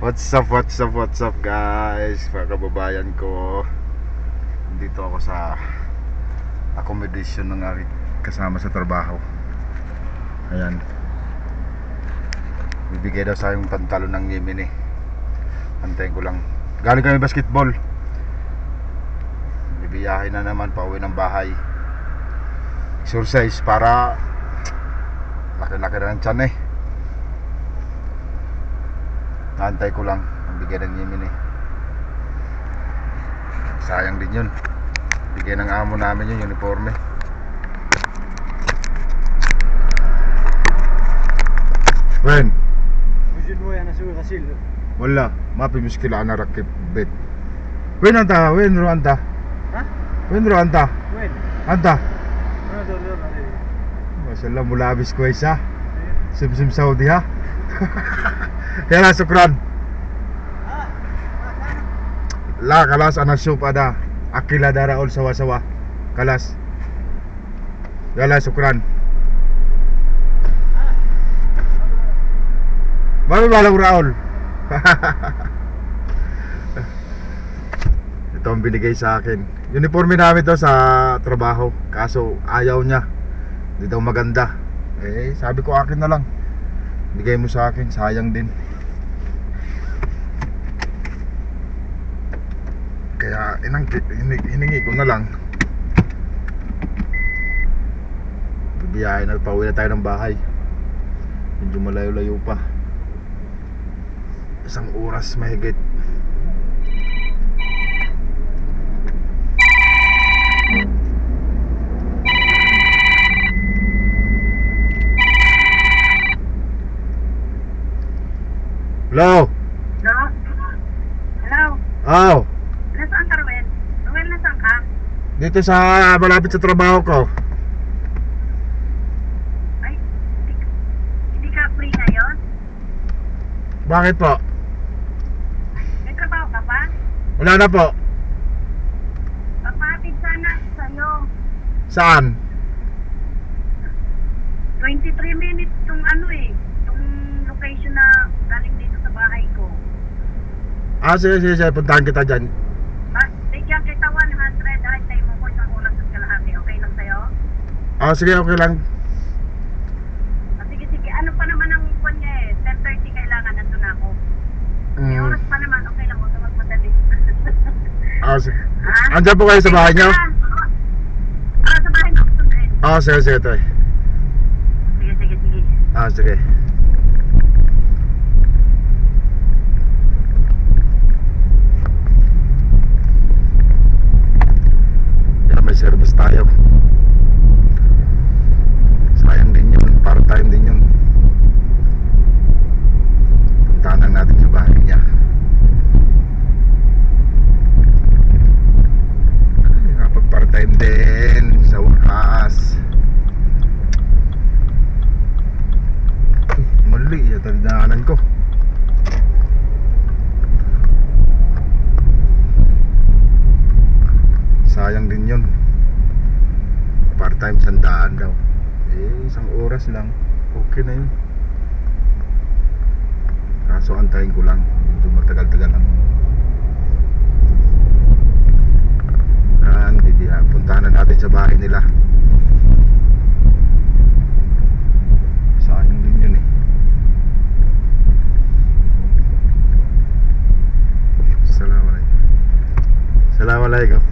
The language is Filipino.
What's up guys, mga kababayan ko. Dito ako sa accommodation ng aking kasama sa trabaho. Ayan, bibigay daw sa yung pantalon ng Yemeni. Antayin ko lang. Galing kami basketball, bibiyahin na naman pauwi ng bahay. Exercise para laki-laki na ng tiyan eh. Naantay ko lang ang bigay ng Yemeni. Sayang din yun, bigay ng amo namin yung uniforme. Wen Wujud mo yan na suwi kasil. wala, mapi miskila na rakip bet. Wen anta, wen ro anta. Ha? Wen ro anta. Wen? Anta. Ano doon doon? Masyaallah mulabis ko isa. Sim Saudi ha. Kaya sukran. La kalas anak soup ada. Akila dara all sawa-sawa. Kalas. Yala sukran. Mami balang Raul. Ito ang binigay sa akin. Uniforme namin to sa trabaho. Kaso ayaw niya. Hindi daw maganda. Eh sabi ko akin na lang. Bigay mo sa akin, sayang din. Kaya hiningi ko na lang. Bibiyahe na, pauwi na tayo ng bahay. Medyo malayo-layo pa. 1 oras mahigit. Hello? Hello? Hello? Oh, Nasaan ka, Ruel? Ruel, nasaan ka? dito sa malapit sa trabaho ko. Ay, hindi ka free ngayon? Bakit po? May trabaho ka pa? Wala na po. Papahatid sana sa'yo. Saan? 23 minutes tong tong location na galing dito sa bahay ko. Ah, sige, puntahan kita dyan. Bigyan kita 100, hintay mo ko 1 oras at kalahati. Okay lang sa'yo? Ah, sige, okay lang. Sige. Ano pa naman ang kwan niya 10:30 kailangan nandun ako. May oras pa naman. Okay lang, huwag ka magmadali. Ah, sige. Ha? Andyan po kayo sa bahay niyo? Sa bahay ko. Ah, sige, tay. Sige. Ah, sige. Yan, may service tayo. Sayang din yun, part-time din yun. Puntahan lang natin sa bahay niya. Ay, kapag part-time din sa wakas. Mali, yata dinaanan ko. Sayang din yun. Part-time 100 daw. Eh, 1 oras lang. Okay na yun. Kaso antayin ko lang. Medyo matagal-tagal lang. Hindi puntahan na natin sa bahay nila. Sayang din yun eh. Assalamualaikum. Assalamualaikum.